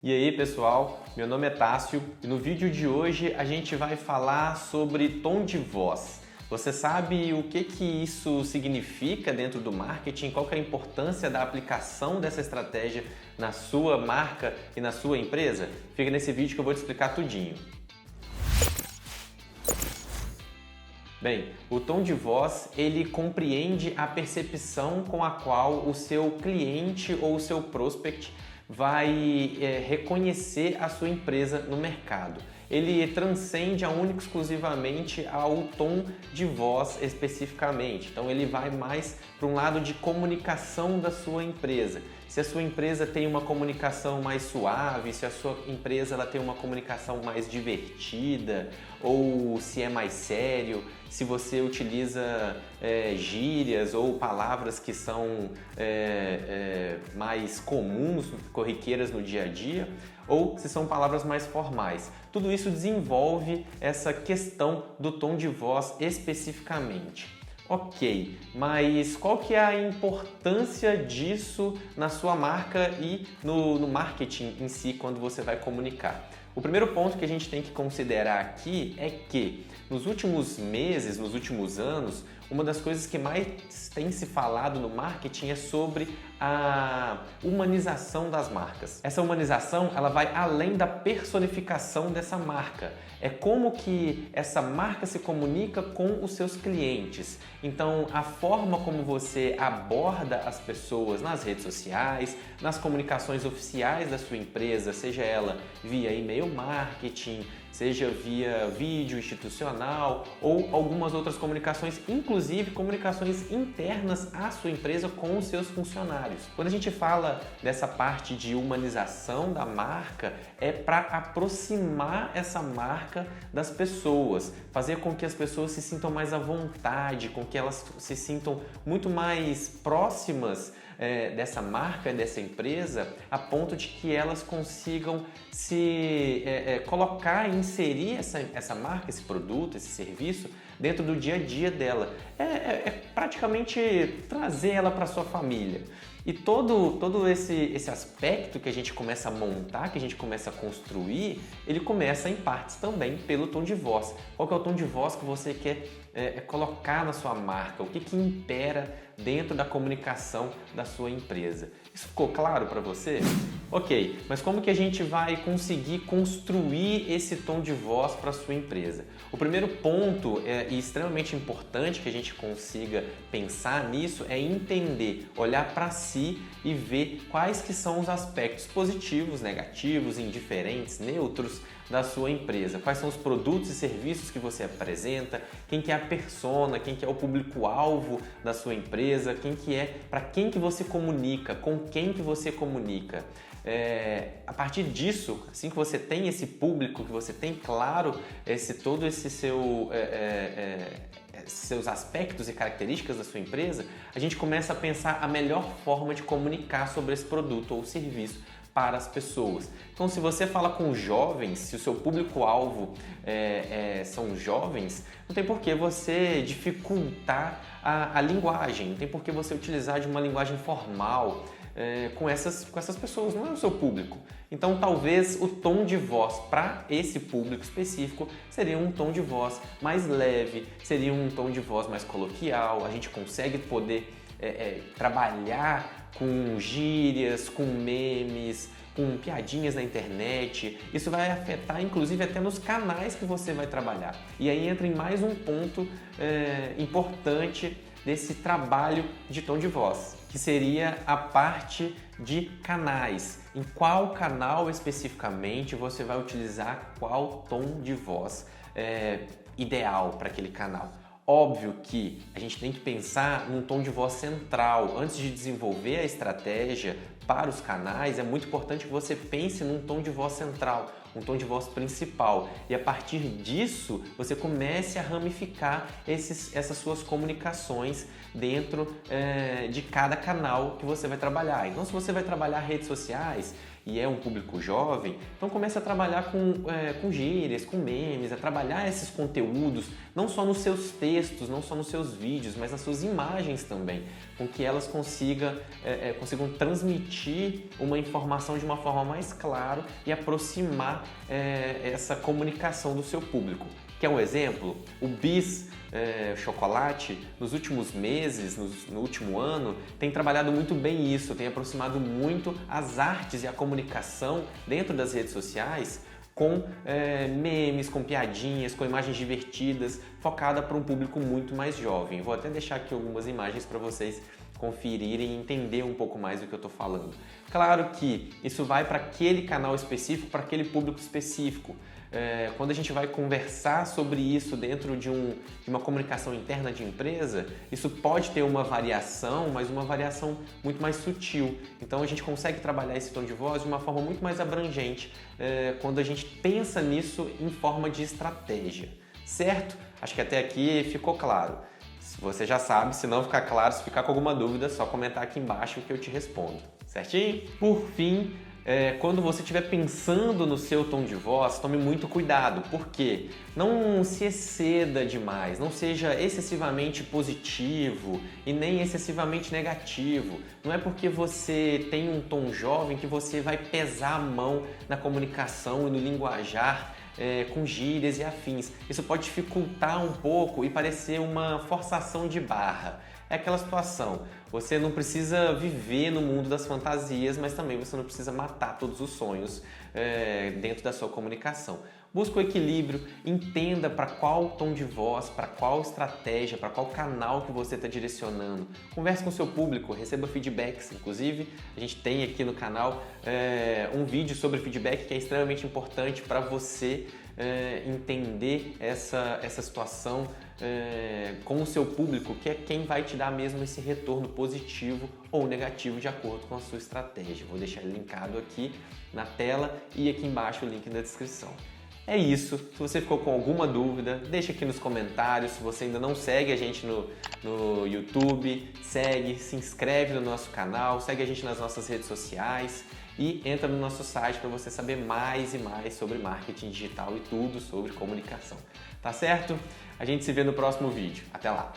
E aí pessoal, meu nome é Tássio e no vídeo de hoje a gente vai falar sobre tom de voz. Você sabe o que isso significa dentro do marketing? Qual que é a importância da aplicação dessa estratégia na sua marca e na sua empresa? Fica nesse vídeo que eu vou te explicar tudinho. Bem, o tom de voz, ele compreende a percepção com a qual o seu cliente ou o seu prospect vai reconhecer a sua empresa no mercado. Ele transcende única e exclusivamente ao tom de voz especificamente. Então ele vai mais para um lado de comunicação da sua empresa. Se a sua empresa tem uma comunicação mais suave, se a sua empresa ela tem uma comunicação mais divertida, ou se é mais sério, se você utiliza gírias ou palavras que são mais comuns, corriqueiras no dia a dia, ou se são palavras mais formais. Tudo isso desenvolve essa questão do tom de voz especificamente. Ok, mas qual que é a importância disso na sua marca e no marketing em si quando você vai comunicar? O primeiro ponto que a gente tem que considerar aqui é que nos últimos meses, nos últimos anos, uma das coisas que mais tem se falado no marketing é sobre a humanização das marcas. Essa humanização, ela vai além da personificação dessa marca. É como que essa marca se comunica com os seus clientes. Então, a forma como você aborda as pessoas nas redes sociais, nas comunicações oficiais da sua empresa, seja ela via e-mail marketing, seja via vídeo institucional ou algumas outras comunicações, inclusive comunicações internas à sua empresa com os seus funcionários. Quando a gente fala dessa parte de humanização da marca, é para aproximar essa marca das pessoas, fazer com que as pessoas se sintam mais à vontade, com que elas se sintam muito mais próximas dessa marca, dessa empresa, a ponto de que elas consigam se colocar e inserir essa marca, esse produto, esse serviço dentro do dia a dia dela. É praticamente trazer ela para sua família. E todo esse aspecto que a gente começa a montar, que a gente começa a construir, ele começa em partes também pelo tom de voz. Qual que é o tom de voz que você quer colocar na sua marca? O que impera dentro da comunicação da sua empresa? Isso ficou claro para você? Ok, mas como que a gente vai conseguir construir esse tom de voz para a sua empresa? O primeiro ponto e extremamente importante que a gente consiga pensar nisso é entender, olhar para si e ver quais que são os aspectos positivos, negativos, indiferentes, neutros da sua empresa. Quais são os produtos e serviços que você apresenta, quem que é a persona, quem que é o público-alvo da sua empresa, para quem que você comunica, com quem que você comunica. A partir disso, assim que você tem esse público, que você tem claro todo esse seus aspectos e características da sua empresa, a gente começa a pensar a melhor forma de comunicar sobre esse produto ou serviço para as pessoas. Então, se você fala com jovens, se o seu público-alvo são jovens, não tem por que você dificultar a linguagem, não tem por que você utilizar de uma linguagem formal com essas pessoas, não é o seu público. Então, talvez o tom de voz para esse público específico seria um tom de voz mais leve, seria um tom de voz mais coloquial, a gente consegue poder trabalhar com gírias, com memes, com piadinhas na internet. Isso vai afetar inclusive até nos canais que você vai trabalhar. E aí entra em mais um ponto importante desse trabalho de tom de voz, que seria a parte de canais. Em qual canal especificamente você vai utilizar qual tom de voz ideal para aquele canal. Óbvio que a gente tem que pensar num tom de voz central. Antes de desenvolver a estratégia para os canais, é muito importante que você pense num tom de voz central, um tom de voz principal. E a partir disso, você comece a ramificar essas suas comunicações dentro de cada canal que você vai trabalhar. Então, se você vai trabalhar redes sociais, e é um público jovem, então comece a trabalhar com gírias, com memes, a trabalhar esses conteúdos, não só nos seus textos, não só nos seus vídeos, mas nas suas imagens também, com que elas consigam transmitir uma informação de uma forma mais clara e aproximar essa comunicação do seu público. Quer um exemplo? O Bis Chocolate, nos últimos meses, no último ano, tem trabalhado muito bem isso, tem aproximado muito as artes e a comunicação dentro das redes sociais com memes, com piadinhas, com imagens divertidas, focada para um público muito mais jovem. Vou até deixar aqui algumas imagens para vocês conferirem e entender um pouco mais do que eu estou falando. Claro que isso vai para aquele canal específico, para aquele público específico. Quando a gente vai conversar sobre isso dentro de uma comunicação interna de empresa, isso pode ter uma variação, mas uma variação muito mais sutil. Então a gente consegue trabalhar esse tom de voz de uma forma muito mais abrangente quando a gente pensa nisso em forma de estratégia, certo? Acho que até aqui ficou claro. Se você já sabe, se não ficar claro, se ficar com alguma dúvida, é só comentar aqui embaixo que eu te respondo, certinho? Por fim, quando você estiver pensando no seu tom de voz, tome muito cuidado, porque não se exceda demais, não seja excessivamente positivo e nem excessivamente negativo. Não é porque você tem um tom jovem que você vai pesar a mão na comunicação e no linguajar com gírias e afins. Isso pode dificultar um pouco e parecer uma forçação de barra. É aquela situação, você não precisa viver no mundo das fantasias, mas também você não precisa matar todos os sonhos dentro da sua comunicação. Busque o equilíbrio, entenda para qual tom de voz, para qual estratégia, para qual canal que você está direcionando. Converse com o seu público, receba feedbacks. Inclusive, a gente tem aqui no canal um vídeo sobre feedback que é extremamente importante para você entender essa situação com o seu público, que é quem vai te dar mesmo esse retorno positivo ou negativo de acordo com a sua estratégia. Vou deixar ele linkado aqui na tela e aqui embaixo o link na descrição. É isso. Se você ficou com alguma dúvida, deixa aqui nos comentários. Se você ainda não segue a gente no YouTube, segue, se inscreve no nosso canal, segue a gente nas nossas redes sociais e entra no nosso site para você saber mais e mais sobre marketing digital e tudo sobre comunicação. Tá certo? A gente se vê no próximo vídeo. Até lá!